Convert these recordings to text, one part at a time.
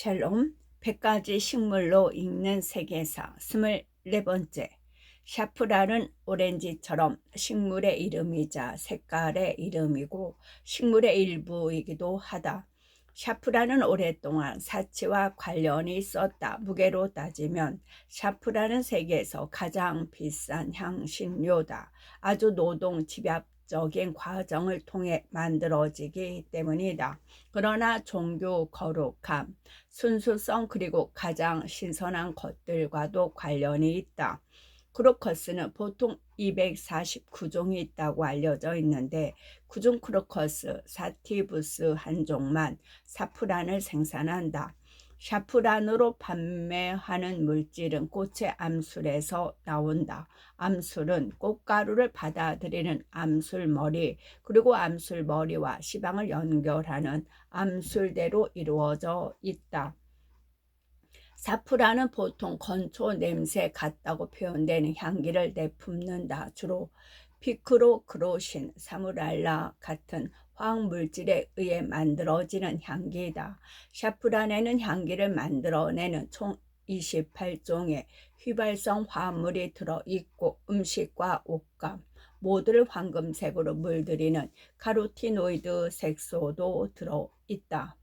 샬롬, 100가지 식물로 읽는 세계사 24번째. 샤프란은 오렌지처럼 식물의 이름이자 색깔의 이름이고 식물의 일부이기도 하다. 샤프란은 오랫동안 사치와 관련이 있었다. 무게로 따지면 샤프란은 세계에서 가장 비싼 향신료다. 아주 노동 집약적인 과정을 통해 만들어지기 때문이다. 그러나 종교 거룩함, 순수성 그리고 가장 신선한 것들과도 관련이 있다. 크로커스는 보통 249종이 있다고 알려져 있는데 그중 크로커스 사티부스 한 종만 사프란을 생산한다. 샤프란으로 판매하는 물질은 꽃의 암술에서 나온다. 암술은 꽃가루를 받아들이는 암술머리, 그리고 암술머리와 시방을 연결하는 암술대로 이루어져 있다. 사프란은 보통 건초 냄새 같다고 표현되는 향기를 내뿜는다. 주로 피크로크로신, 사무랄라 같은 화학물질에 의해 만들어지는 향기이다. 샤프란에는 향기를 만들어내는 총 28종의 휘발성 화합물이 들어있고 음식과 옷감 모두를 황금색으로 물들이는 카로티노이드 색소도 들어있다.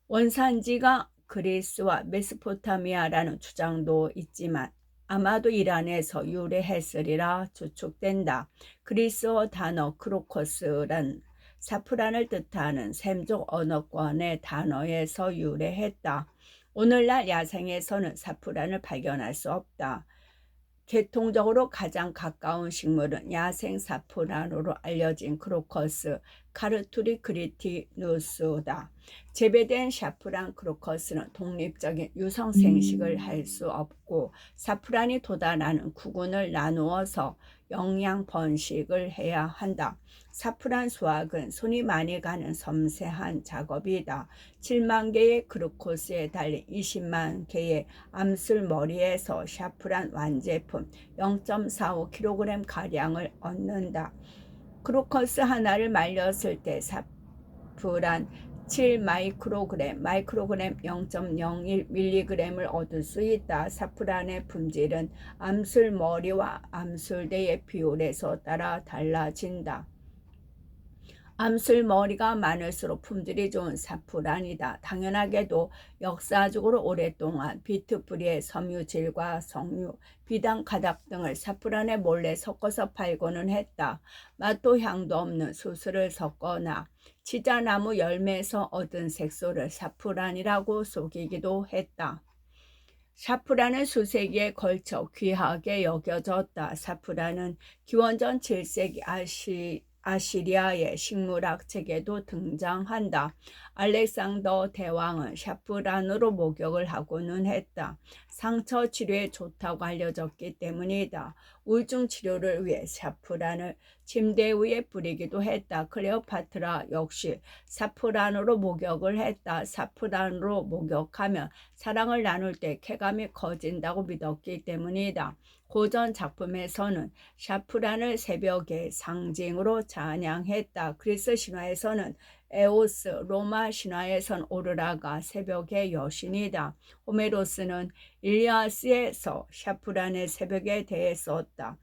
원산지가 그리스와 메소포타미아라는 주장도 있지만 아마도 이란에서 유래했으리라 추측된다. 그리스어 단어 크로커스란 사프란을 뜻하는 셈족 언어권의 단어에서 유래했다. 오늘날 야생에서는 사프란을 발견할 수 없다. 계통적으로 가장 가까운 식물은 야생 사프란으로 알려진 크로커스 카르투리크리티누스다. 재배된 샤프란 크로커스는 독립적인 유성 생식을 할 수 없고 사프란이 도달하는 구근을 나누어서 영양 번식을 해야 한다. 사프란 수확은 손이 많이 가는 섬세한 작업이다. 7만 개의 크로커스에 달린 20만 개의 암술머리에서 샤프란 완제품 0.45kg 가량을 얻는다. 크로커스 하나를 말렸을 때 사프란 7마이크로그램, 마이크로그램 0.01mg을 얻을 수 있다. 사프란의 품질은 암술머리와 암술대의 비율에서 따라 달라진다. 암술머리가 많을수록 품질이 좋은 사프란이다. 당연하게도 역사적으로 오랫동안 비트뿌리의 섬유질과 석류, 비단 가닥 등을 사프란에 몰래 섞어서 팔고는 했다. 맛도 향도 없는 수수를 섞거나 치자나무 열매에서 얻은 색소를 사프란이라고 속이기도 했다. 사프란은 수세기에 걸쳐 귀하게 여겨졌다. 사프란은 기원전 7세기 아시리아의 식물학 책에도 등장한다. 알렉산더 대왕은 샤프란으로 목욕을 하고는 했다. 상처 치료에 좋다고 알려졌기 때문이다. 우울증 치료를 위해 샤프란을 침대 위에 뿌리기도 했다. 클레오파트라 역시 사프란으로 목욕을 했다. 사프란으로 목욕하면 사랑을 나눌 때 쾌감이 커진다고 믿었기 때문이다. 고전 작품에서는 샤프란을 새벽의 상징으로 찬양했다. 그리스 신화에서는 에오스, 로마 신화에선 오르라가 새벽의 여신이다. 호메로스는 일리아스에서 샤프란의 새벽에 대해 썼다.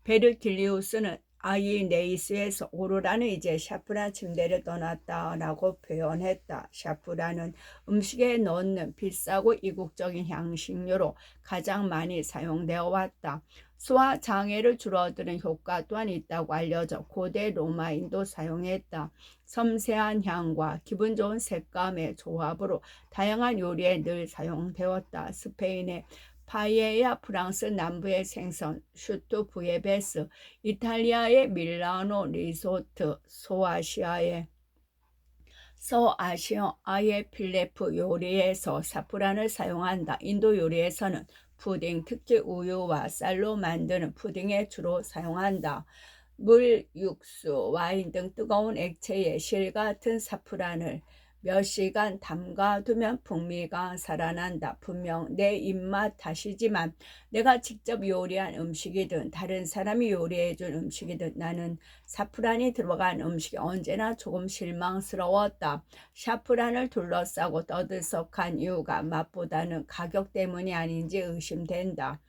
베르킬리우스는 아이네이스에서 오로라는 이제 샤프란 침대를 떠났다라고 표현했다. 샤프란은 음식에 넣는 비싸고 이국적인 향신료로 가장 많이 사용되어 왔다. 소화 장애를 줄어드는 효과 또한 있다고 알려져 고대 로마인도 사용했다. 섬세한 향과 기분 좋은 색감의 조합으로 다양한 요리에 늘 사용되었다. 스페인의 파에야, 프랑스 남부의 생선 슈투 부에베스, 이탈리아의 밀라노 리소트, 서아시아의 필레프 요리에서 사프란을 사용한다. 인도 요리에서는 푸딩, 특히 우유와 쌀로 만드는 푸딩에 주로 사용한다. 물, 육수, 와인 등 뜨거운 액체에 실 같은 사프란을 몇 시간 담가두면 풍미가 살아난다. 분명 내 입맛 탓이지만 내가 직접 요리한 음식이든 다른 사람이 요리해준 음식이든 나는 사프란이 들어간 음식이 언제나 조금 실망스러웠다. 샤프란을 둘러싸고 떠들썩한 이유가 맛보다는 가격 때문이 아닌지 의심된다.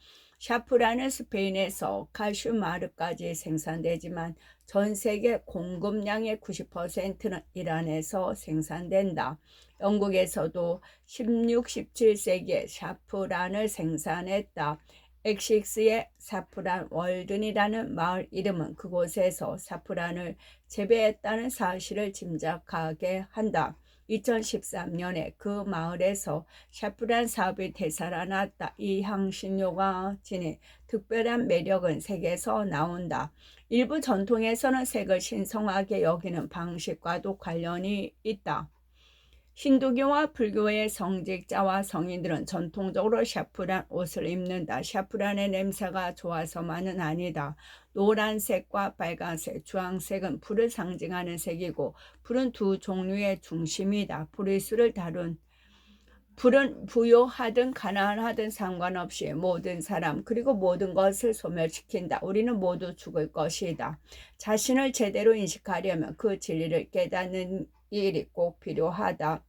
샤프란은 스페인에서 카슈마르까지 생산되지만 전 세계 공급량의 90%는 이란에서 생산된다. 영국에서도 16, 17세기에 샤프란을 생산했다. 엑식스의 사프란 월든이라는 마을 이름은 그곳에서 사프란을 재배했다는 사실을 짐작하게 한다. 2013년에 그 마을에서 샤프란 사업이 되살아났다. 이 향신료가 지닌 특별한 매력은 색에서 나온다. 일부 전통에서는 색을 신성하게 여기는 방식과도 관련이 있다. 힌두교와 불교의 성직자와 성인들은 전통적으로 샤프란 옷을 입는다. 샤프란의 냄새가 좋아서만은 아니다. 노란색과 빨간색, 주황색은 불을 상징하는 색이고 불은 두 종류의 중심이다. 브리스를 다룬 불은 부유하든 가난하든 상관없이 모든 사람 그리고 모든 것을 소멸시킨다. 우리는 모두 죽을 것이다. 자신을 제대로 인식하려면 그 진리를 깨닫는 일이 꼭 필요하다.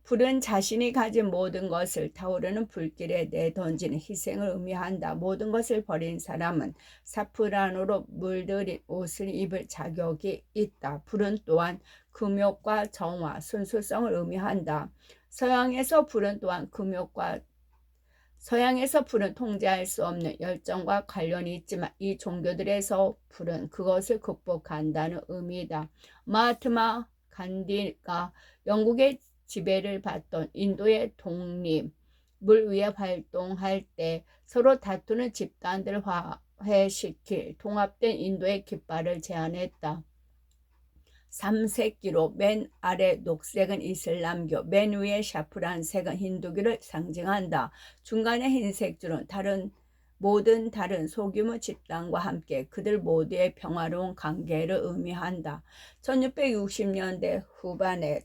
불은 자신이 가진 모든 것을 타오르는 불길에 내던지는 희생을 의미한다. 모든 것을 버린 사람은 사프란으로 물들인 옷을 입을 자격이 있다. 불은 또한 금욕과 정화, 순수성을 의미한다. 서양에서 불은 통제할 수 없는 열정과 관련이 있지만 이 종교들에서 불은 그것을 극복한다는 의미다. 마하트마 간디가 영국의 지배를 받던 인도의 독립을 위해 활동할 때 서로 다투는 집단들을 화해시킬 통합된 인도의 깃발을 제안했다. 3색기로 맨 아래 녹색은 이슬람교, 맨 위에 샤프란색은 힌두교를 상징한다. 중간의 흰색 줄은 모든 다른 소규모 집단과 함께 그들 모두의 평화로운 관계를 의미한다. 1660년대 후반에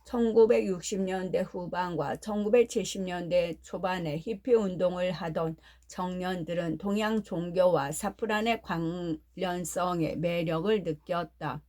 1960년대 후반과 1970년대 초반에 히피 운동을 하던 청년들은 동양 종교와 사프란의 관련성에 매력을 느꼈다.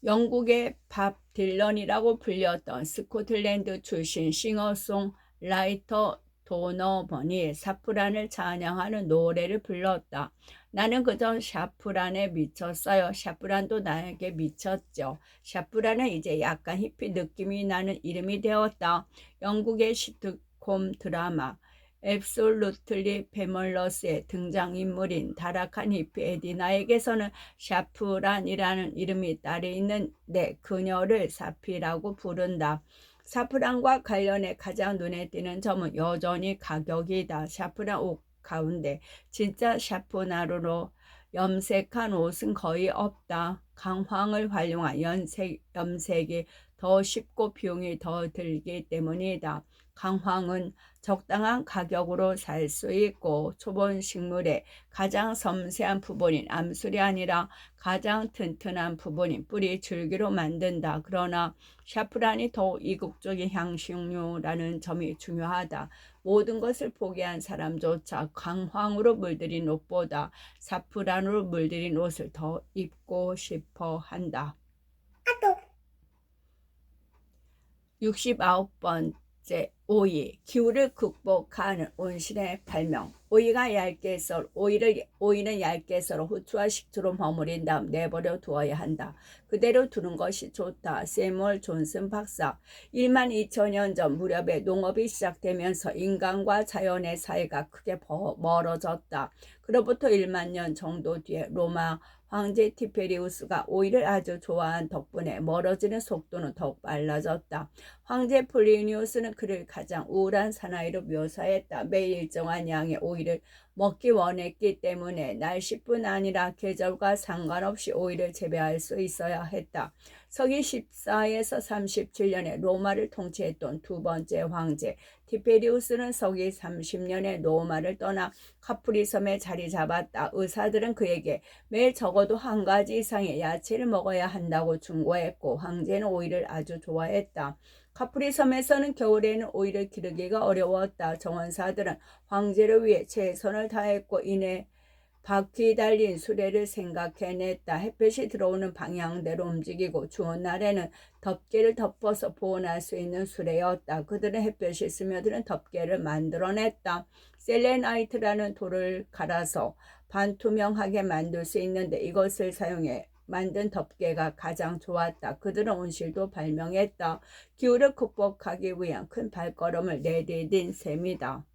영국의 밥 딜런이라고 불렸던 스코틀랜드 출신 싱어송라이터 도너번이 사프란을 찬양하는 노래를 불렀다. 나는 그저 샤프란에 미쳤어요. 샤프란도 나에게 미쳤죠. 샤프란은 이제 약간 히피 느낌이 나는 이름이 되었다. 영국의 시트콤 드라마 앱솔루틀리 페멀러스의 등장인물인 타락한 히피 에디나에게서는 샤프란이라는 이름이 딸이 있는데 그녀를 사피라고 부른다. 사프란과 관련해 가장 눈에 띄는 점은 여전히 가격이다. 샤프란 옷 가운데 진짜 샤프나루로 염색한 옷은 거의 없다. 강황을 활용한 염색이 더 쉽고 비용이 더 들기 때문이다. 강황은 적당한 가격으로 살 수 있고 초본 식물의 가장 섬세한 부분인 암술이 아니라 가장 튼튼한 부분인 뿌리 줄기로 만든다. 그러나 샤프란이 더욱 이국적인 향신료라는 점이 중요하다. 모든 것을 포기한 사람조차 강황으로 물들인 옷보다 사프란으로 물들인 옷을 더 입고 싶어 한다. 69번째 오이, 기후를 극복하는 온실의 발명. 오이는 얇게 썰어 후추와 식초로 버무린 다음 내버려 두어야 한다. 그대로 두는 것이 좋다. 세몰 존슨 박사. 12,000년 전 무렵에 농업이 시작되면서 인간과 자연의 사이가 크게 멀어졌다. 그로부터 1만 년 정도 뒤에 로마 황제 티베리우스가 오이를 아주 좋아한 덕분에 멀어지는 속도는 더욱 빨라졌다. 황제 플리니우스는 그를 가장 우울한 사나이로 묘사했다. 매일 일정한 양의 오이를 먹기 원했기 때문에 날씨뿐 아니라 계절과 상관없이 오이를 재배할 수 있어야 했다. 서기 14에서 37년에 로마를 통치했던 두 번째 황제 티베리우스는 서기 30년에 로마를 떠나 카프리 섬에 자리 잡았다. 의사들은 그에게 매일 적어도 한 가지 이상의 야채를 먹어야 한다고 충고했고 황제는 오이를 아주 좋아했다. 카프리 섬에서는 겨울에는 오이를 기르기가 어려웠다. 정원사들은 황제를 위해 최선을 다했고 이내 바퀴 달린 수레를 생각해냈다. 햇볕이 들어오는 방향대로 움직이고 추운 날에는 덮개를 덮어서 보온할 수 있는 수레였다. 그들은 햇볕이 스며드는 덮개를 만들어냈다. 셀레나이트라는 돌을 갈아서 반투명하게 만들 수 있는데 이것을 사용해 만든 덮개가 가장 좋았다. 그들은 온실도 발명했다. 기후를 극복하기 위한 큰 발걸음을 내디딘 셈이다.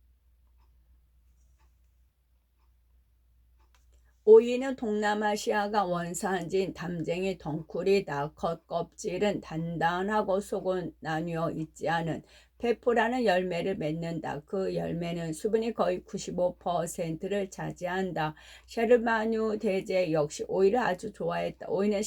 오이는 동남아시아가 원산지인 담쟁이 덩쿨이다. 겉껍질은 단단하고 속은 나뉘어 있지 않은 페포라는 열매를 맺는다. 그 열매는 수분이 거의 95%를 차지한다. 샤르마뉴 대제 역시 오이를 아주 좋아했다. 오이는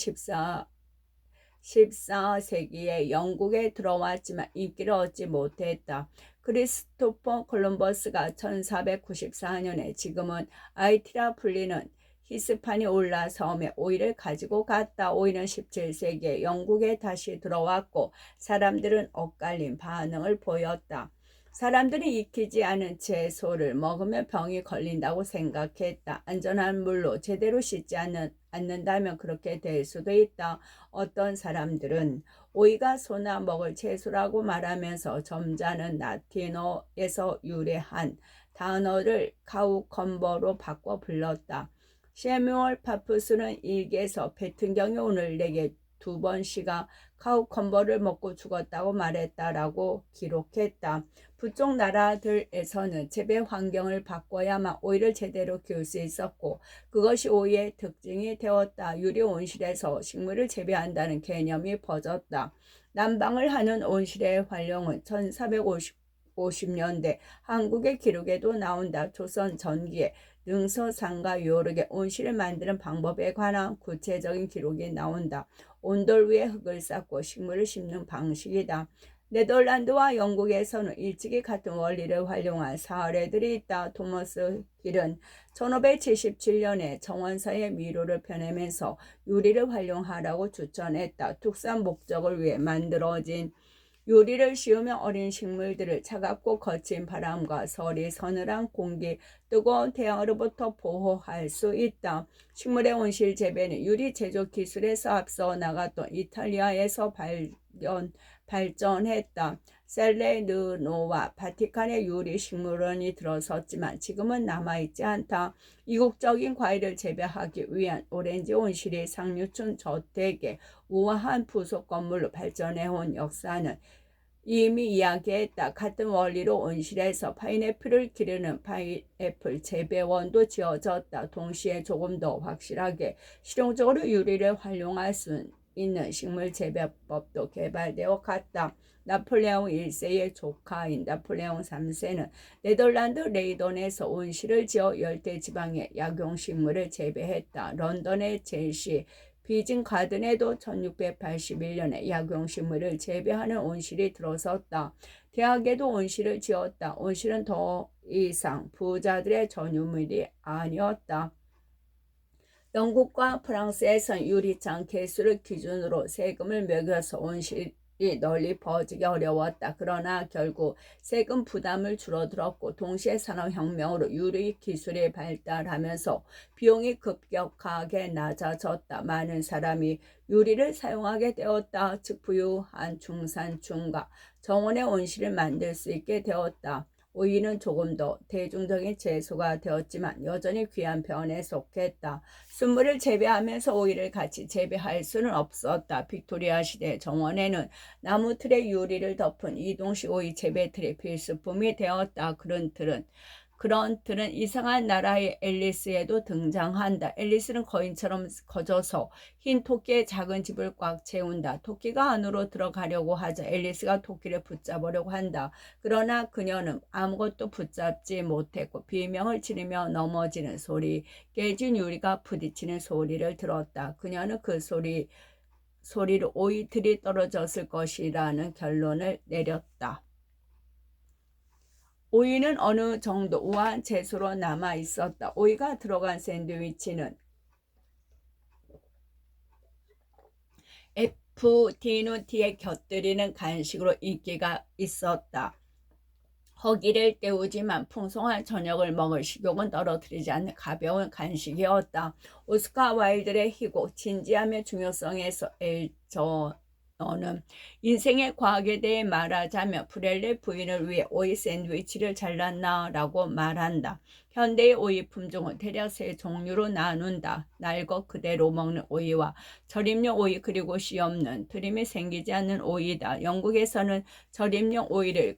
14세기에 영국에 들어왔지만 인기를 얻지 못했다. 크리스토퍼 콜럼버스가 1494년에 지금은 아이티라 불리는 히스파니올라 섬에 오이를 가지고 갔다. 오이는 17세기에 영국에 다시 들어왔고 사람들은 엇갈린 반응을 보였다. 사람들이 익히지 않은 채소를 먹으면 병이 걸린다고 생각했다. 안전한 물로 제대로 씻지 않는다면 그렇게 될 수도 있다. 어떤 사람들은 오이가 소나 먹을 채소라고 말하면서 점잖은 라틴어에서 유래한 단어를 카우컴버로 바꿔 불렀다. 셰뮤얼 파푸스는 일기에서 뱉은 경이 오늘 내게 2번씨가 카우컴버를 먹고 죽었다고 말했다라고 기록했다. 북쪽 나라들에서는 재배 환경을 바꿔야만 오이를 제대로 키울 수 있었고 그것이 오이의 특징이 되었다. 유리 온실에서 식물을 재배한다는 개념이 퍼졌다. 난방을 하는 온실의 활용은 1450년대 한국의 기록에도 나온다. 조선 전기에 능서상가 요르게 온실을 만드는 방법에 관한 구체적인 기록이 나온다. 온돌 위에 흙을 쌓고 식물을 심는 방식이다. 네덜란드와 영국에서는 일찍이 같은 원리를 활용한 사례들이 있다. 토머스 힐은 1577년에 정원사의 미로를 펴내면서 유리를 활용하라고 추천했다. 특수한 목적을 위해 만들어진 유리를 씌우면 어린 식물들을 차갑고 거친 바람과 설이 서늘한 공기, 뜨거운 태양으로부터 보호할 수 있다. 식물의 온실 재배는 유리 제조 기술에서 앞서 나갔던 이탈리아에서 발전했다. 셀레르노와 바티칸의 유리 식물원이 들어섰지만 지금은 남아있지 않다. 이국적인 과일을 재배하기 위한 오렌지 온실이 상류층 저택의 우아한 부속 건물로 발전해온 역사는 이미 이야기했다. 같은 원리로 온실에서 파인애플을 기르는 파인애플 재배원도 지어졌다. 동시에 조금 더 확실하게 실용적으로 유리를 활용할 수 있는 식물 재배법도 개발되어 갔다. 나폴레옹 1세의 조카인 나폴레옹 3세는 네덜란드 레이던에서 온실을 지어 열대지방의 약용식물을 재배했다. 런던의 첼시 비징 가든에도 1681년에 약용식물을 재배하는 온실이 들어섰다. 대학에도 온실을 지었다. 온실은 더 이상 부자들의 전유물이 아니었다. 영국과 프랑스에선 유리창 개수를 기준으로 세금을 매겨서 온실이 널리 퍼지기 어려웠다. 그러나 결국 세금 부담을 줄어들었고 동시에 산업혁명으로 유리 기술이 발달하면서 비용이 급격하게 낮아졌다. 많은 사람이 유리를 사용하게 되었다. 즉 부유한 중산층과 정원의 온실을 만들 수 있게 되었다. 오이는 조금 더 대중적인 채소가 되었지만 여전히 귀한 편에 속했다. 순물을 재배하면서 오이를 같이 재배할 수는 없었다. 빅토리아 시대 정원에는 나무 틀에 유리를 덮은 이동식 오이 재배 틀이 필수품이 되었다. 그런 틀은 그런 틀은 이상한 나라의 앨리스에도 등장한다. 앨리스는 거인처럼 커져서 흰 토끼의 작은 집을 꽉 채운다. 토끼가 안으로 들어가려고 하자 앨리스가 토끼를 붙잡으려고 한다. 그러나 그녀는 아무것도 붙잡지 못했고 비명을 지르며 넘어지는 소리, 깨진 유리가 부딪히는 소리를 들었다. 그녀는 그 소리로 오이들이 떨어졌을 것이라는 결론을 내렸다. 오이는 어느 정도 우아한 채소로 남아 있었다. 오이가 들어간 샌드위치는 FDNT에 곁들이는 간식으로 인기가 있었다. 허기를 때우지만 풍성한 저녁을 먹을 식욕은 떨어뜨리지 않는 가벼운 간식이었다. 오스카 와일드의 희곡 진지함의 중요성에서 너는 인생의 과학에 대해 말하자면 브렐레 부인을 위해 오이 샌드위치를 잘랐나? 라고 말한다. 현대의 오이 품종은 대략 세 종류로 나눈다. 날 것 그대로 먹는 오이와 절임용 오이 그리고 씨 없는 트림이 생기지 않는 오이다. 영국에서는 절임용 오이를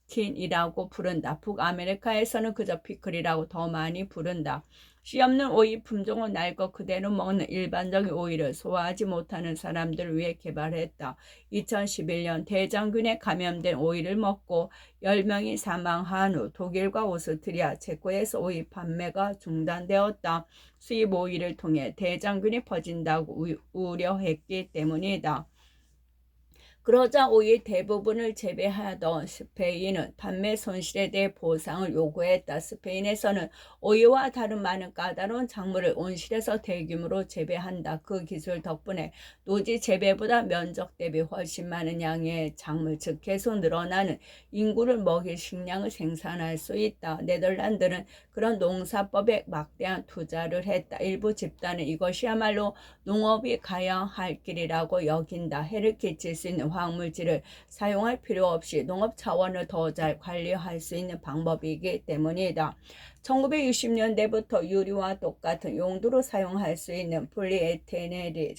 킨이라고 부른다. 북아메리카에서는 그저 피클이라고 더 많이 부른다. 씨 없는 오이 품종은 날 것 그대로 먹는 일반적인 오이를 소화하지 못하는 사람들을 위해 개발했다. 2011년 대장균에 감염된 오이를 먹고 10명이 사망한 후 독일과 오스트리아, 체코에서 오이 판매가 중단되었다. 수입 오이를 통해 대장균이 퍼진다고 우려했기 때문이다. 그러자 오이 대부분을 재배하던 스페인은 판매 손실에 대해 보상을 요구했다. 스페인에서는 오이와 다른 많은 까다로운 작물을 온실에서 대규모로 재배한다. 그 기술 덕분에 노지 재배보다 면적 대비 훨씬 많은 양의 작물, 즉 계속 늘어나는 인구를 먹일 식량을 생산할 수 있다. 네덜란드는 그런 농사법에 막대한 투자를 했다. 일부 집단은 이것이야말로 농업이 가야 할 길이라고 여긴다. 해를 끼칠 수 있는 화학물질을 사용할 필요 없이 농업 차원을 더 잘 관리할 수 있는 방법이기 때문이다. 1960년대부터 유리와 똑같은 용도로 사용할 수 있는 폴리에테놀이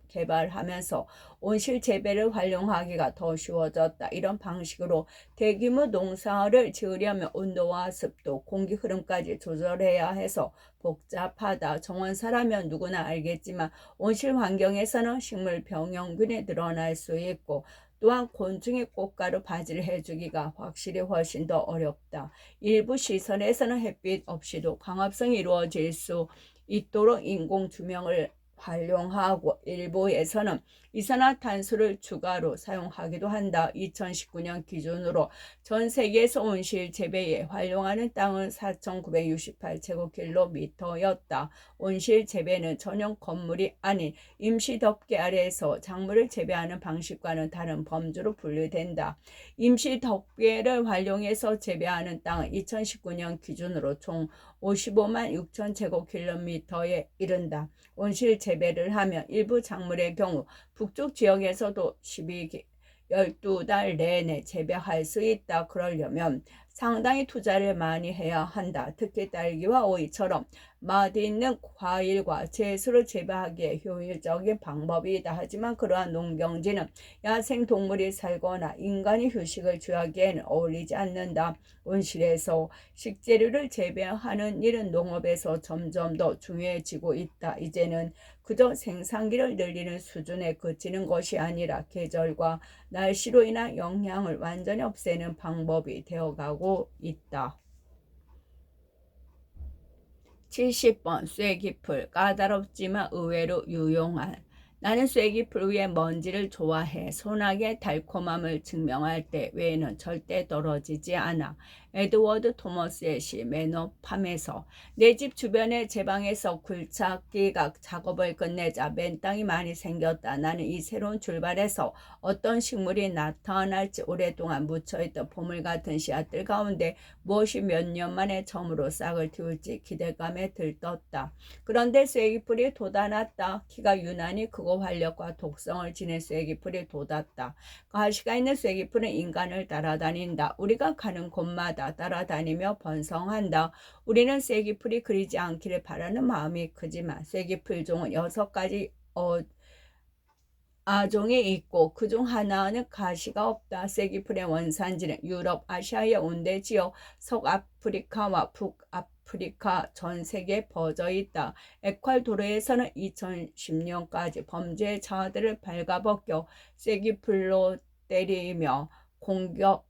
개발하면서 온실 재배를 활용하기가 더 쉬워졌다. 이런 방식으로 대규모 농사를 지으려면 온도와 습도, 공기 흐름까지 조절해야 해서 복잡하다. 정원사라면 누구나 알겠지만 온실 환경에서는 식물 병용균이 늘어날 수 있고 또한 곤충의 꽃가루 바지를 해주기가 확실히 훨씬 더 어렵다. 일부 시설에서는 햇빛 없이도 광합성이 이루어질 수 있도록 인공 조명을 활용하고 일부에서는 이산화탄소를 추가로 사용하기도 한다. 2019년 기준으로 전 세계에서 온실 재배에 활용하는 땅은 4,968제곱킬로미터였다. 온실 재배는 전용 건물이 아닌 임시 덮개 아래에서 작물을 재배하는 방식과는 다른 범주로 분류된다. 임시 덮개를 활용해서 재배하는 땅은 2019년 기준으로 총 55만 6천 제곱킬로미터에 이른다. 온실 재배를 하면 일부 작물의 경우 북쪽 지역에서도 12달 내내 재배할 수 있다. 그러려면 상당히 투자를 많이 해야 한다. 특히 딸기와 오이처럼 맛있는 과일과 채소를 재배하기에 효율적인 방법이다. 하지만 그러한 농경지는 야생동물이 살거나 인간이 휴식을 취하기에는 어울리지 않는다. 온실에서 식재료를 재배하는 일은 농업에서 점점 더 중요해지고 있다. 이제는 그저 생산기를 늘리는 수준에 그치는 것이 아니라 계절과 날씨로 인한 영향을 완전히 없애는 방법이 되어가고 있다. 70번 쐐기풀 까다롭지만 의외로 유용한 나는 쐐기풀 위에 먼지를 좋아해. 소나기의 달콤함을 증명할 때 외에는 절대 떨어지지 않아. 에드워드 토머스의 시 매너팜에서 내 집 주변의 제 방에서 굴착기가 작업을 끝내자 맨 땅이 많이 생겼다. 나는 이 새로운 출발에서 어떤 식물이 나타날지 오랫동안 묻혀있던 보물 같은 씨앗들 가운데 무엇이 몇 년 만에 처음으로 싹을 틔울지 기대감에 들떴다. 그런데 쐐기풀이 돋아났다. 키가 유난히 크고 활력과 독성을 지닌 쐐기풀이 돋았다. 가시가 있는 쐐기풀은 인간을 따라다닌다. 우리가 가는 곳마다 따라다니며 번성한다. 우리는 쐐기풀이 그리지 않기를 바라는 마음이 크지만 쐐기풀 종은 6가지 아종이 있고 그중 하나는 가시가 없다. 쐐기풀의 원산지는 유럽, 아시아의 온대 지역, 서아프리카와 북아프리카 전 세계에 퍼져 있다. 에콰도르에서는 2010년까지 범죄자들을 발가벗겨 쐐기풀로 때리며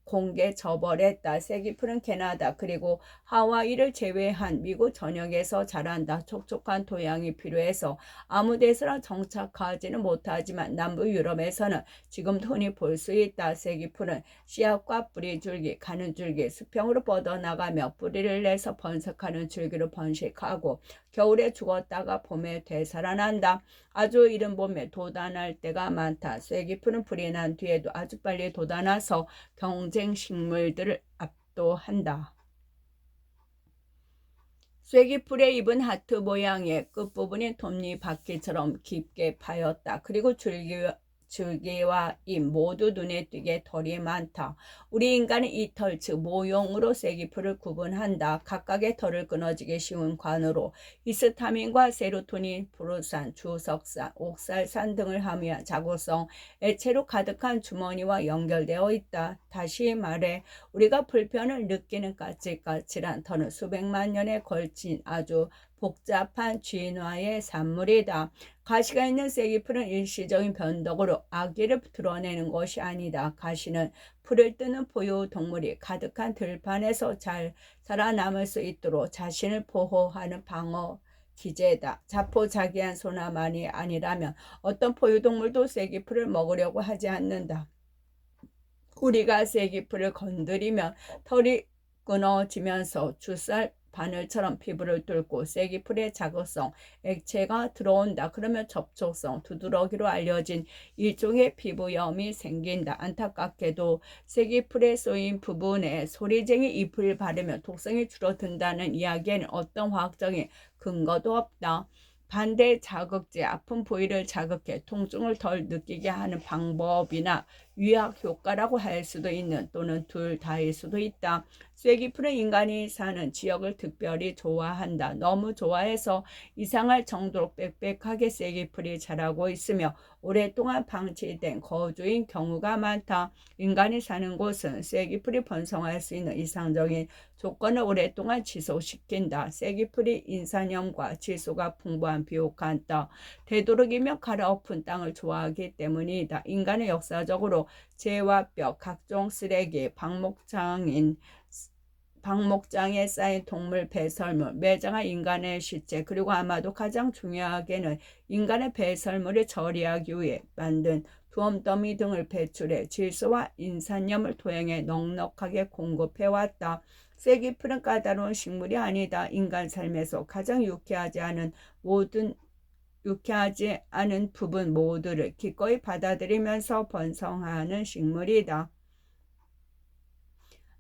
공개 처벌했다. 쐐기풀은 캐나다 그리고 하와이를 제외한 미국 전역에서 자란다. 촉촉한 토양이 필요해서 아무 데서나 정착하지는 못하지만 남부 유럽에서는 지금도 흔히 볼 수 있다. 쐐기풀은 씨앗과 뿌리 줄기, 가는 줄기, 수평으로 뻗어나가며 뿌리를 내서 번식하는 줄기로 번식하고 겨울에 죽었다가 봄에 되살아난다. 아주 이른 봄에 돋아날 때가 많다. 쐐기풀은 불이 난 뒤에도 아주 빨리 돋아나서 경쟁 식물들을 압도한다. 쐐기풀의 잎은 하트 모양의 끝부분이 톱니바퀴처럼 깊게 파였다. 그리고 줄기와 잎 모두 눈에 띄게 털이 많다. 우리 인간은 이 털, 즉 모용으로 쐐기풀을 구분한다. 각각의 털을 끊어지기 쉬운 관으로 히스타민과 세로토닌, 브루산, 주석산, 옥살산 등을 함유한 자구성 액체로 가득한 주머니와 연결되어 있다. 다시 말해 우리가 불편을 느끼는 까칠까칠한 털은 수백만 년에 걸친 아주 복잡한 진화의 산물이다. 가시가 있는 쐐기풀은 일시적인 변덕으로 악의를 드러내는 것이 아니다. 가시는 풀을 뜨는 포유동물이 가득한 들판에서 잘 살아남을 수 있도록 자신을 보호하는 방어 기제다. 자포자기한 소나만이 아니라면 어떤 포유동물도 쐐기풀을 먹으려고 하지 않는다. 우리가 쐐기풀을 건드리면 털이 끊어지면서 주살 바늘처럼 피부를 뚫고 쐐기풀의 자극성 액체가 들어온다. 그러면 접촉성 두드러기로 알려진 일종의 피부염이 생긴다. 안타깝게도 쐐기풀에 쏘인 부분에 소리쟁이 잎을 바르면 독성이 줄어든다는 이야기에는 어떤 화학적인 근거도 없다. 반대 자극제, 아픈 부위를 자극해 통증을 덜 느끼게 하는 방법이나 위약 효과라고 할 수도 있는 또는 둘 다일 수도 있다. 쐐기풀은 인간이 사는 지역을 특별히 좋아한다. 너무 좋아해서 이상할 정도로 빽빽하게 쐐기풀이 자라고 있으며 오랫동안 방치된 거주인 경우가 많다. 인간이 사는 곳은 쐐기풀이 번성할 수 있는 이상적인 조건을 오랫동안 지속시킨다. 쐐기풀이 인산염과 질소가 풍부한 비옥한 땅, 되도록이면 갈아엎은 땅을 좋아하기 때문이다. 인간은 역사적으로 재와 뼈, 각종 쓰레기, 방목장에 쌓인 동물 배설물, 매장한 인간의 시체, 그리고 아마도 가장 중요하게는 인간의 배설물을 처리하기 위해 만든 두엄더미 등을 배출해 질소와 인산염을 토양에 넉넉하게 공급해왔다. 쐐기풀은 까다로운 식물이 아니다. 인간 삶에서 가장 유쾌하지 않은 부분 모두를 기꺼이 받아들이면서 번성하는 식물이다.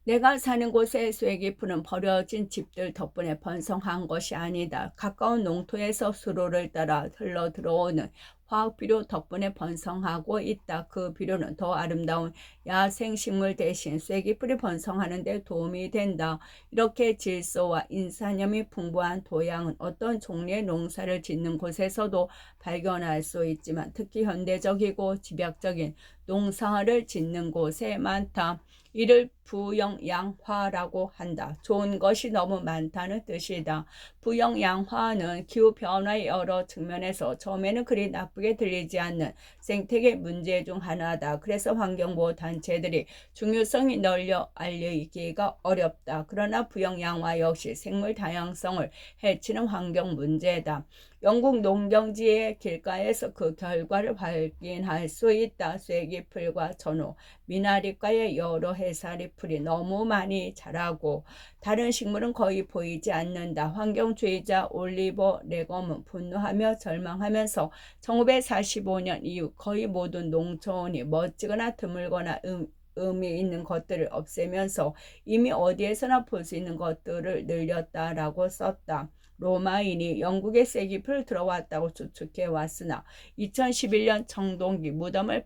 내가 사는 곳의 쐐기풀은 버려진 집들 덕분에 번성한 것이 아니다. 가까운 농토에서 수로를 따라 흘러 들어오는 화학비료 덕분에 번성하고 있다. 그 비료는 더 아름다운 야생식물 대신 쐐기풀이 번성하는 데 도움이 된다. 이렇게 질소와 인산염이 풍부한 토양은 어떤 종류의 농사를 짓는 곳에서도 발견할 수 있지만 특히 현대적이고 집약적인 농사를 짓는 곳에 많다. 이를 부영양화라고 한다. 좋은 것이 너무 많다는 뜻이다. 부영양화는 기후변화의 여러 측면에서 처음에는 그리 나쁘게 들리지 않는 생태계 문제 중 하나다. 그래서 환경보호 단체들이 중요성이 널려 알리기가 어렵다. 그러나 부영양화 역시 생물 다양성을 해치는 환경 문제다. 영국 농경지의 길가에서 그 결과를 확인할 수 있다. 쐐기풀과 전호, 미나리과의 여러 해살이 풀이 너무 많이 자라고 다른 식물은 거의 보이지 않는다. 환경주의자 올리버 레검은 분노하며 절망하면서 1945년 이후 거의 모든 농촌이 멋지거나 드물거나 의미 있는 것들을 없애면서 이미 어디에서나 볼 수 있는 것들을 늘렸다라고 썼다. 로마인이 영국에 쐐기풀 들어왔다고 추측해 왔으나 2011년 청동기 무덤을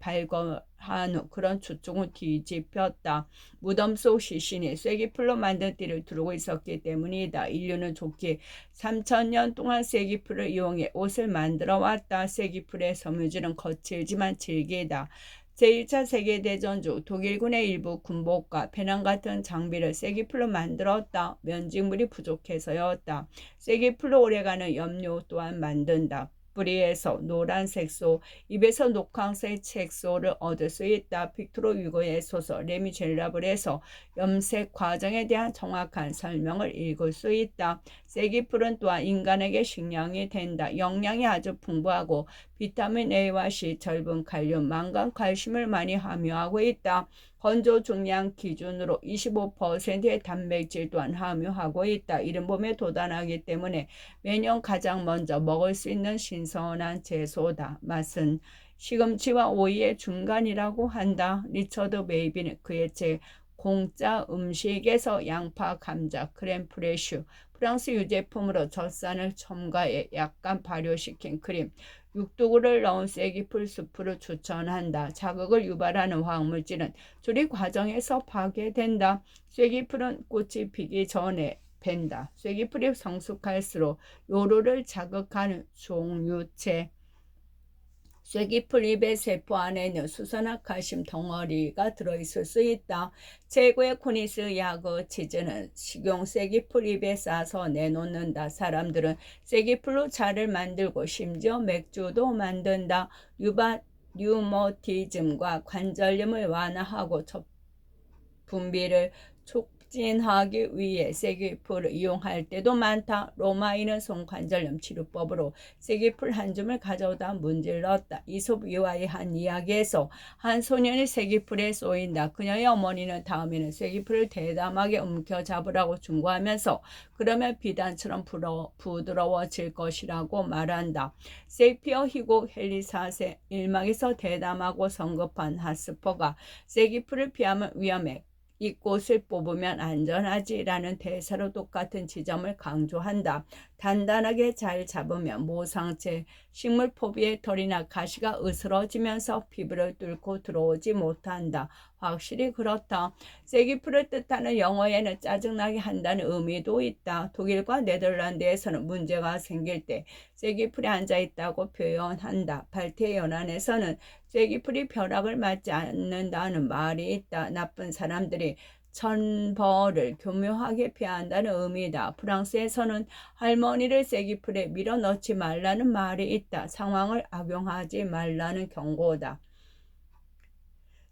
후 그런 추측은 뒤집혔다. 무덤 속 시신이 쐐기풀로 만든 띠를 두르고 있었기 때문이다. 인류는 좋게 3000년 동안 쐐기풀을 이용해 옷을 만들어 왔다. 쐐기풀의 섬유질은 거칠지만 질기다. 제1차 세계대전 중 독일군의 일부 군복과 배낭 같은 장비를 쐐기풀로 만들었다. 면직물이 부족해서였다. 쐐기풀로 오래가는 염료 또한 만든다. 뿌리에서 노란 색소, 입에서 녹황색 색소를 얻을 수 있다. 빅토르 유고의 소설 레미제라블에서 염색 과정에 대한 정확한 설명을 읽을 수 있다. 쐐기풀은 또한 인간에게 식량이 된다. 영양이 아주 풍부하고 비타민 A와 C, 철분, 칼륨, 망간, 칼슘을 많이 함유하고 있다. 건조 중량 기준으로 25%의 단백질 또한 함유하고 있다. 이른 봄에 도달하기 때문에 매년 가장 먼저 먹을 수 있는 신선한 채소다. 맛은 시금치와 오이의 중간이라고 한다. 리처드 베이비는 그의 책 공짜 음식에서 양파, 감자, 크렘 프레슈, 프랑스 유제품으로 젖산을 첨가해 약간 발효시킨 크림, 육두구를 넣은 쐐기풀 수프를 추천한다. 자극을 유발하는 화학물질은 조리 과정에서 파괴된다. 쐐기풀은 꽃이 피기 전에 벤다. 쐐기풀이 성숙할수록 요로를 자극하는 종유체. 쐐기풀 잎의 세포 안에는 수산화 칼슘 덩어리가 들어있을 수 있다. 최고의 코니스 야그 치즈는 식용 쐐기풀 잎에 싸서 내놓는다. 사람들은 쐐기풀로 차를 만들고 심지어 맥주도 만든다. 류머티즘과 관절염을 완화하고 분비를 촉진하기 위해 쐐기풀을 이용할 때도 많다. 로마인은 손관절염 치료법으로 쐐기풀 한 줌을 가져다 문질렀다. 이솝 유아의 한 이야기에서 한 소년이 쐐기풀에 쏘인다. 그녀의 어머니는 다음에는 쐐기풀을 대담하게 움켜잡으라고 충고하면서 그러면 비단처럼 부드러워질 것이라고 말한다. 셰익스피어 희곡 헨리 4세 일막에서 대담하고 성급한 하스퍼가 쐐기풀을 피하면 위험해. 이 꽃을 뽑으면 안전하지라는 대사로 똑같은 지점을 강조한다. 단단하게 잘 잡으면 모상체, 식물 포비의 털이나 가시가 으스러지면서 피부를 뚫고 들어오지 못한다. 확실히 그렇다. 쐐기풀을 뜻하는 영어에는 짜증나게 한다는 의미도 있다. 독일과 네덜란드에서는 문제가 생길 때 쐐기풀이 앉아있다고 표현한다. 발트해 연안에서는 쐐기풀이 벼락을 맞지 않는다는 말이 있다. 나쁜 사람들이 천벌을 교묘하게 피한다는 의미다. 프랑스에서는 할머니를 쐐기풀에 밀어넣지 말라는 말이 있다. 상황을 악용하지 말라는 경고다.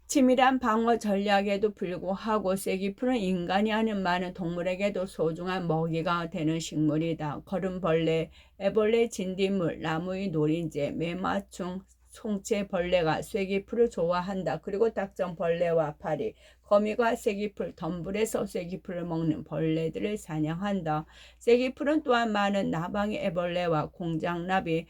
치밀한 방어 전략에도 불구하고 쐐기풀은 인간이 아닌 많은 동물에게도 소중한 먹이가 되는 식물이다. 거름벌레, 애벌레, 진딧물, 나무의 노린재, 매마충, 송채벌레가 쐐기풀을 좋아한다. 그리고 닥정벌레와 파리, 거미가 쐐기풀, 덤불에서 쐐기풀을 먹는 벌레들을 사냥한다. 쐐기풀은 또한 많은 나방의 애벌레와 공장나비,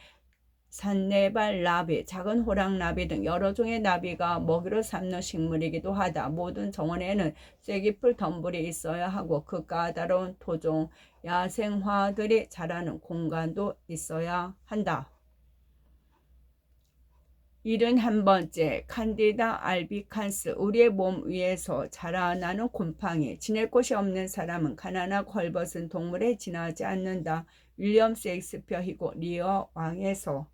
산네발 나비, 작은 호랑나비 등 여러 종의 나비가 먹이로 삼는 식물이기도 하다. 모든 정원에는 쐐기풀 덤불이 있어야 하고 그 까다로운 토종 야생화들이 자라는 공간도 있어야 한다. 71번째 칸디다 알비칸스. 우리의 몸 위에서 자라나는 곰팡이. 지낼 곳이 없는 사람은 가난하고 헐벗은 동물에 지나지 않는다. 윌리엄 셰익스피어 희곡 리어 왕에서.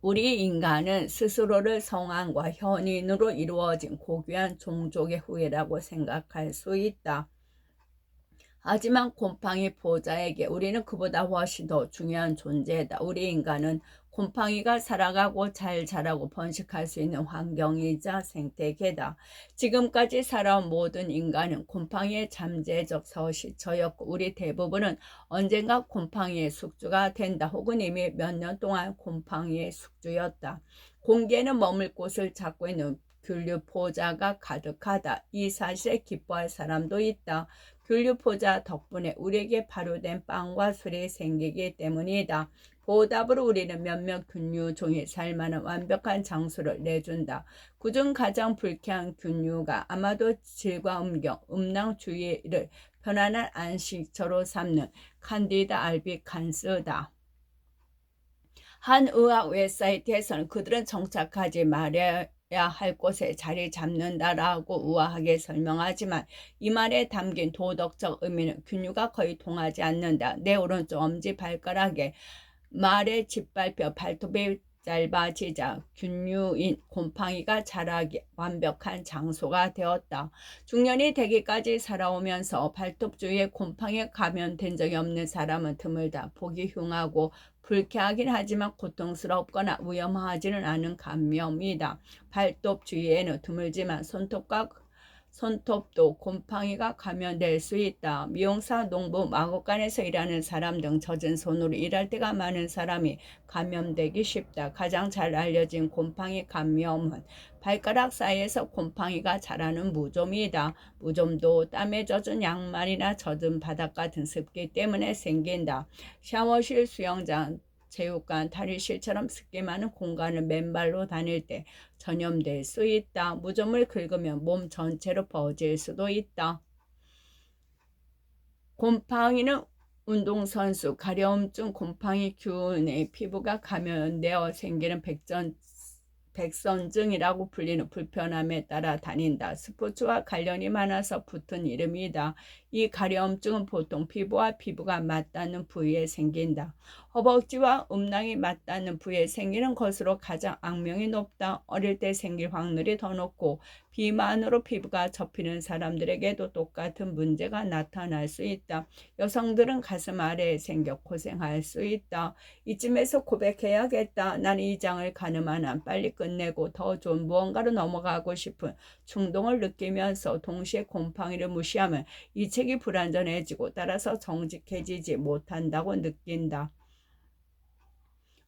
우리 인간은 스스로를 성안과 현인으로 이루어진 고귀한 종족의 후예라고 생각할 수 있다. 하지만 곰팡이 보호자에게 우리는 그보다 훨씬 더 중요한 존재다. 우리 인간은 곰팡이가 살아가고 잘 자라고 번식할 수 있는 환경이자 생태계다. 지금까지 살아온 모든 인간은 곰팡이의 잠재적 서식처였고 우리 대부분은 언젠가 곰팡이의 숙주가 된다. 혹은 이미 몇 년 동안 곰팡이의 숙주였다. 공기에는 머물 곳을 찾고 있는 균류포자가 가득하다. 이 사실에 기뻐할 사람도 있다. 균류포자 덕분에 우리에게 발효된 빵과 술이 생기기 때문이다. 보답으로 우리는 몇몇 균류종이 살만한 완벽한 장수를 내준다. 그중 가장 불쾌한 균류가 아마도 질과 음경, 음낭 주의를 편안한 안식처로 삼는 칸디다 알비칸스다. 한 의학 웹사이트에서는 그들은 정착하지 말아야 할 곳에 자리 잡는다라고 우아하게 설명하지만 이 말에 담긴 도덕적 의미는 균류가 거의 통하지 않는다. 내 오른쪽 엄지 발가락에 말에 짓밟혀 발톱이 짧아지자 균류인 곰팡이가 자라기 완벽한 장소가 되었다. 중년이 되기까지 살아오면서 발톱 주위에 곰팡이에 감염된 적이 없는 사람은 드물다. 보기 흉하고 불쾌하긴 하지만 고통스럽거나 위험하지는 않은 감염이다. 발톱 주위에는 드물지만 손톱도 곰팡이가 감염될 수 있다. 미용사, 농부, 마구간에서 일하는 사람 등 젖은 손으로 일할 때가 많은 사람이 감염되기 쉽다. 가장 잘 알려진 곰팡이 감염은 발가락 사이에서 곰팡이가 자라는 무좀이다. 무좀도 땀에 젖은 양말이나 젖은 바닥 같은 습기 때문에 생긴다. 샤워실, 수영장, 체육관, 탈의실처럼 습기 많은 공간을 맨발로 다닐 때 전염될 수 있다. 무좀을 긁으면 몸 전체로 퍼질 수도 있다. 곰팡이는 운동선수, 가려움증, 곰팡이균에 피부가 감염되어 생기는 백선증이라고 불리는 불편함에 따라 다닌다. 스포츠와 관련이 많아서 붙은 이름이다. 이 가려움증은 보통 피부와 피부가 맞닿는 부위에 생긴다. 허벅지와 음낭이 맞닿는 부위에 생기는 것으로 가장 악명이 높다. 어릴 때 생길 확률이 더 높고 비만으로 피부가 접히는 사람들에게도 똑같은 문제가 나타날 수 있다. 여성들은 가슴 아래에 생겨 고생할 수 있다. 이쯤에서 고백해야겠다. 난 이 장을 가늠한 한 빨리 끝내고 더 좋은 무언가로 넘어가고 싶은 충동을 느끼면서 동시에 곰팡이를 무시하면 이 책이 불완전해지고 따라서 정직해지지 못한다고 느낀다.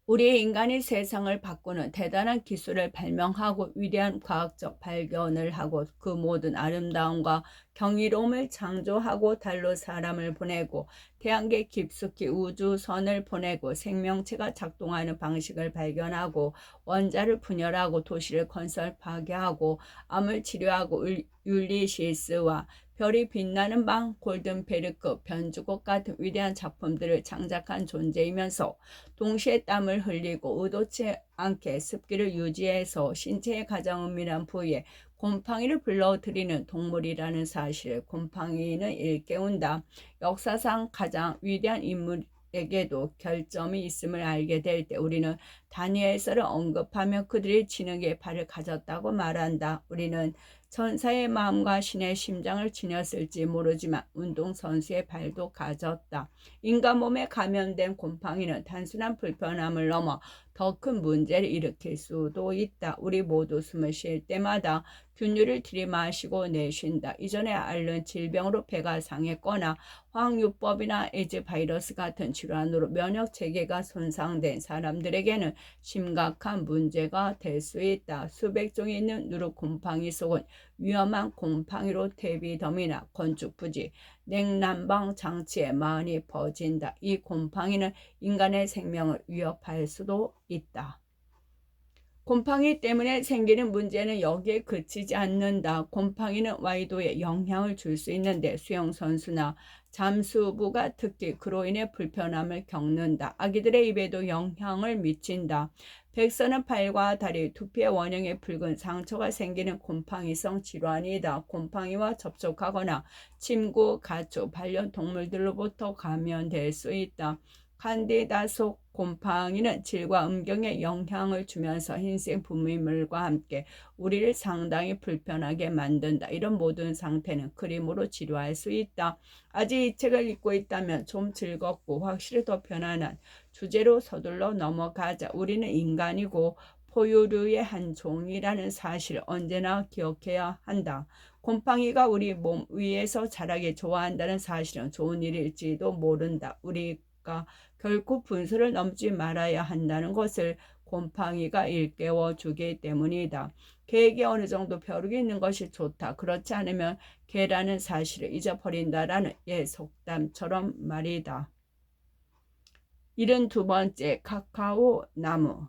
우리 인간이 세상을 바꾸는 대단한 기술을 발명하고 위대한 과학적 발견을 하고 그 모든 아름다움과 경이로움을 창조하고 달로 사람을 보내고 태양계 깊숙이 우주선을 보내고 생명체가 작동하는 방식을 발견하고 원자를 분열하고 도시를 건설 파괴하고 암을 치료하고 율리시스와 별이 빛나는 방, 골든베르크, 변주곡 같은 위대한 작품들을 창작한 존재이면서 동시에 땀을 흘리고 의도치 않게 습기를 유지해서 신체의 가장 은밀한 부위에 곰팡이를 불러들이는 동물이라는 사실, 곰팡이는 일깨운다. 역사상 가장 위대한 인물에게도 결점이 있음을 알게 될 때 우리는 다니엘서를 언급하며 그들이 진흙의 발을 가졌다고 말한다. 우리는 천사의 마음과 신의 심장을 지녔을지 모르지만 운동선수의 발도 가졌다. 인간 몸에 감염된 곰팡이는 단순한 불편함을 넘어 더 큰 문제를 일으킬 수도 있다. 우리 모두 숨을 쉴 때마다 균류를 들이마시고 내쉰다. 이전에 앓는 질병으로 배가 상했거나 황유법이나 에즈 바이러스 같은 질환으로 면역 체계가 손상된 사람들에게는 심각한 문제가 될 수 있다. 수백 종이 있는 누룩 곰팡이 속은 위험한 곰팡이로 퇴비덤이나 건축부지, 냉난방 장치에 많이 퍼진다. 이 곰팡이는 인간의 생명을 위협할 수도 있다. 곰팡이 때문에 생기는 문제는 여기에 그치지 않는다. 곰팡이는 와이도에 영향을 줄 수 있는데 수영선수나 잠수부가 특히 그로 인해 불편함을 겪는다. 아기들의 입에도 영향을 미친다. 백선은 팔과 다리, 두피의 원형의 붉은 상처가 생기는 곰팡이성 질환이다. 곰팡이와 접촉하거나 침구, 가축, 반려동물들로부터 감염될 수 있다. 칸디다 속 곰팡이는 질과 음경에 영향을 주면서 흰색 분비물과 함께 우리를 상당히 불편하게 만든다. 이런 모든 상태는 크림으로 치료할 수 있다. 아직 이 책을 읽고 있다면 좀 즐겁고 확실히 더 편안한 주제로 서둘러 넘어가자. 우리는 인간이고 포유류의 한 종이라는 사실을 언제나 기억해야 한다. 곰팡이가 우리 몸 위에서 자라기 좋아한다는 사실은 좋은 일일지도 모른다. 우리가 결코 분수를 넘지 말아야 한다는 것을 곰팡이가 일깨워 주기 때문이다. 개에게 어느 정도 벼룩이 있는 것이 좋다. 그렇지 않으면 개라는 사실을 잊어버린다라는 옛 속담처럼 말이다. 72번째 카카오 나무.